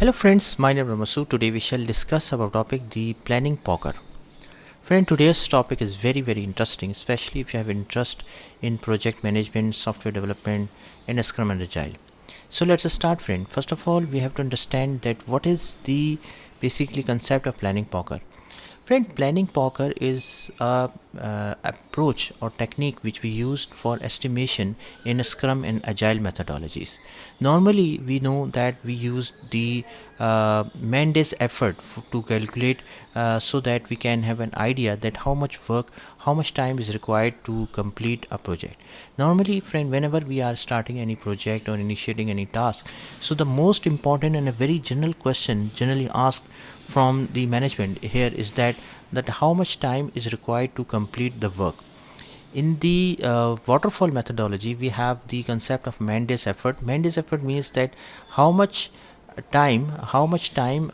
Hello friends, my name is Ramasu. Today we shall discuss about topic the planning poker. Friend, today's topic is very interesting, especially if you have interest in project management, software development, and Scrum and Agile. So let's start, friend. First of all, we have to understand that what is the basically concept of planning poker. Friend, planning poker is a approach or technique which we used for estimation in Scrum and Agile methodologies. Normally, we know that we use the man days effort to calculate so that we can have an idea that how much work, how much time is required to complete a project. Normally, friend, whenever we are starting any project or initiating any task, so the most important and a very general question generally asked from the management here is that how much time is required to complete the work. In the waterfall methodology, we have the concept of man days effort. Man days effort means that how much time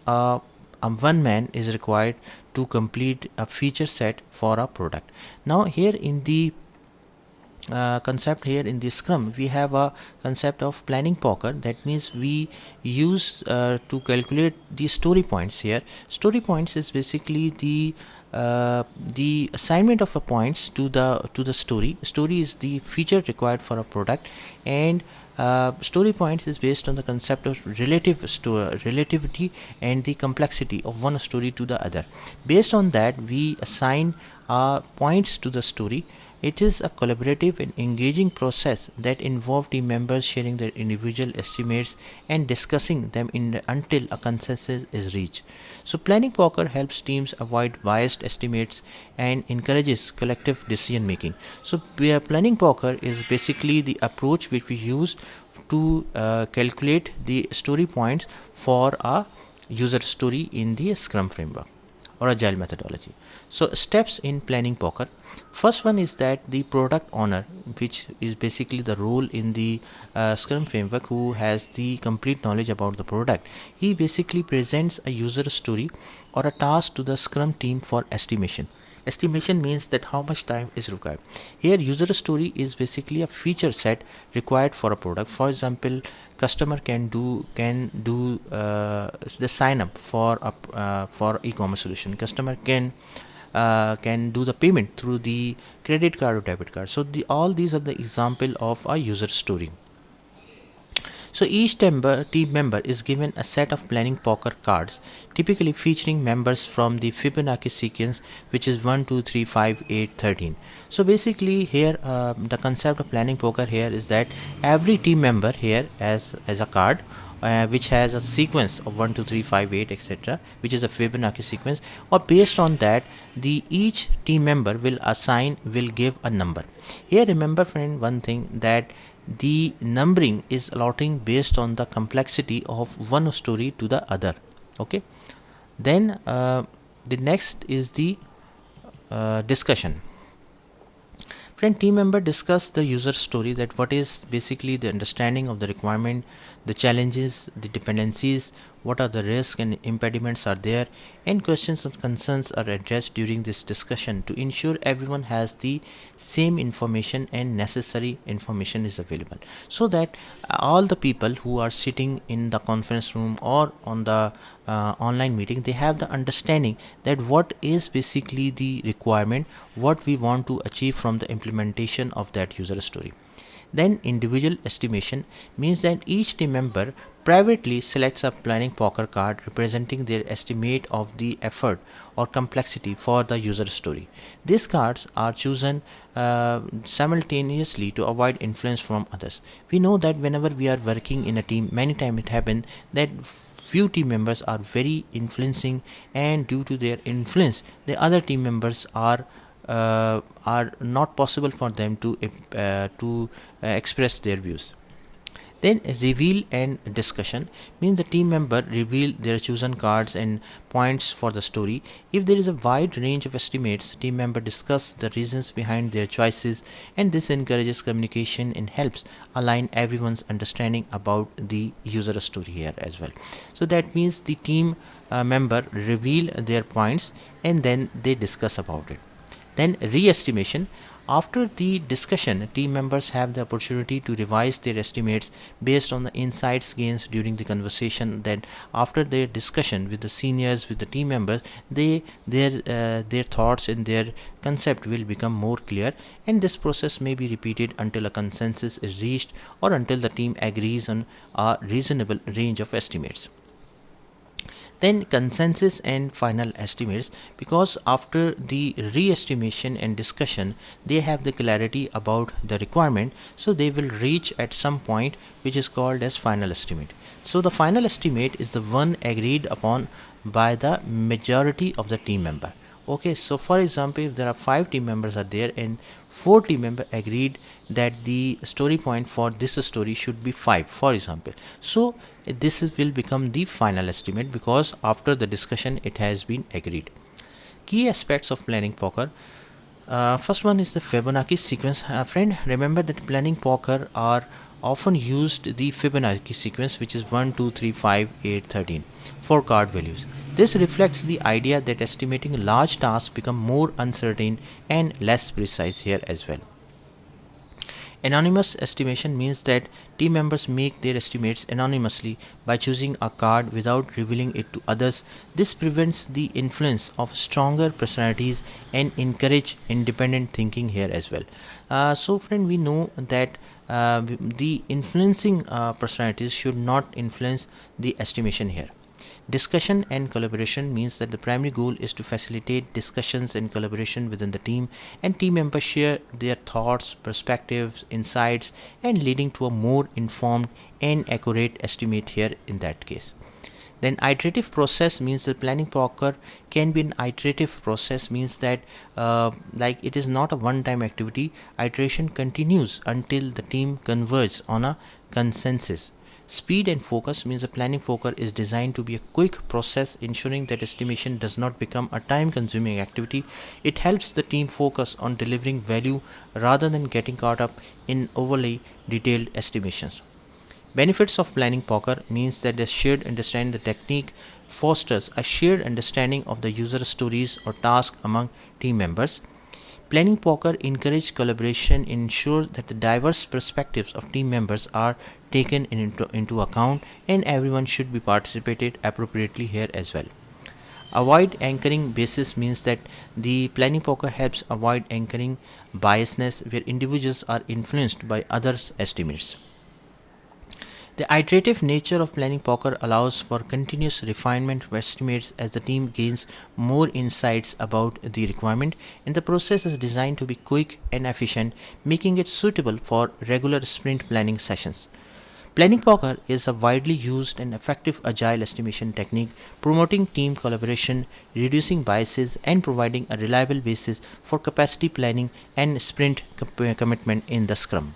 one man is required to complete a feature set for a product. Now here in the concept here in the Scrum, we have a concept of planning poker. That means we use to calculate the story points here. Story points is basically the assignment of a points to the story. Story is the feature required for a product, and story points is based on the concept of relativity and the complexity of one story to the other. Based on that, we assign points to the story. It is a collaborative and engaging process that involves team members sharing their individual estimates and discussing them until a consensus is reached. So planning poker helps teams avoid biased estimates and encourages collective decision making. So planning poker is basically the approach which we use to calculate the story points for a user story in the Scrum framework or Agile methodology. So steps in planning poker. First one is that the product owner, which is basically the role in the Scrum framework, who has the complete knowledge about the product, he basically presents a user story or a task to the Scrum team for estimation. Estimation means that how much time is required. Here user story is basically a feature set required for a product. For example, customer can do the sign up for e-commerce solution. Customer can do the payment through the credit card or debit card. So all these are the example of a user story. So each team member is given a set of planning poker cards, typically featuring members from the Fibonacci sequence, which is 1, 2, 3, 5, 8, 13. So basically here the concept of planning poker here is that every team member here has a card which has a sequence of 1, 2, 3, 5, 8, etc., which is a Fibonacci sequence, or based on that each team member will give a number. Here remember, friend, one thing, that the numbering is allotting based on the complexity of one story to the other. Okay, then the next is the discussion. Friend, team member discuss the user story, that what is basically the understanding of the requirement, the challenges, the dependencies, what are the risks and impediments are there, and questions and concerns are addressed during this discussion to ensure everyone has the same information and necessary information is available, so that all the people who are sitting in the conference room or on the online meeting, they have the understanding that what is basically the requirement, what we want to achieve from the implementation of that user story. Then individual estimation means that each team member privately selects a planning poker card representing their estimate of the effort or complexity for the user story. These cards are chosen simultaneously to avoid influence from others. We know that whenever we are working in a team, many times it happens that few team members are very influencing, and due to their influence the other team members are not possible for them to express their views. Then reveal and discussion means the team member reveal their chosen cards and points for the story. If there is a wide range of estimates, team member discuss the reasons behind their choices, and this encourages communication and helps align everyone's understanding about the user story here as well. So that means the team member reveal their points and then they discuss about it. Then re-estimation. After the discussion, team members have the opportunity to revise their estimates based on the insights gained during the conversation. Then, after their discussion with the seniors, with the team members, their thoughts and their concept will become more clear, and this process may be repeated until a consensus is reached or until the team agrees on a reasonable range of estimates. Then consensus and final estimates, because after the re-estimation and discussion they have the clarity about the requirement, so they will reach at some point which is called as final estimate. So the final estimate is the one agreed upon by the majority of the team member. Okay, so for example, if there are 5 team members are there and 4 team member agreed that the story point for this story should be 5, for example, so will become the final estimate because after the discussion it has been agreed. Key aspects of planning poker. First one is the Fibonacci sequence. Friend, remember that planning poker are often used the Fibonacci sequence, which is 1 2 3 5 8 13 for card values. This reflects the idea that estimating large tasks become more uncertain and less precise here as well. Anonymous estimation means that team members make their estimates anonymously by choosing a card without revealing it to others. This prevents the influence of stronger personalities and encourage independent thinking here as well. So friend, we know that the influencing personalities should not influence the estimation here. Discussion and collaboration means that the primary goal is to facilitate discussions and collaboration within the team, and team members share their thoughts, perspectives, insights, and leading to a more informed and accurate estimate here in that case. Then iterative process means that planning poker can be an iterative process, means that like it is not a one-time activity. Iteration continues until the team converges on a consensus. Speed and focus means the planning poker is designed to be a quick process, ensuring that estimation does not become a time-consuming activity. It helps the team focus on delivering value rather than getting caught up in overly detailed estimations. Benefits of planning poker means that the shared understanding the technique fosters a shared understanding of the user stories or tasks among team members. Planning poker encourages collaboration and ensure that the diverse perspectives of team members are taken into account, and everyone should be participated appropriately here as well. Avoid anchoring basis means that the planning poker helps avoid anchoring biasness where individuals are influenced by others' estimates. The iterative nature of planning poker allows for continuous refinement of estimates as the team gains more insights about the requirement, and the process is designed to be quick and efficient, making it suitable for regular sprint planning sessions. Planning poker is a widely used and effective agile estimation technique, promoting team collaboration, reducing biases, and providing a reliable basis for capacity planning and sprint commitment in the Scrum.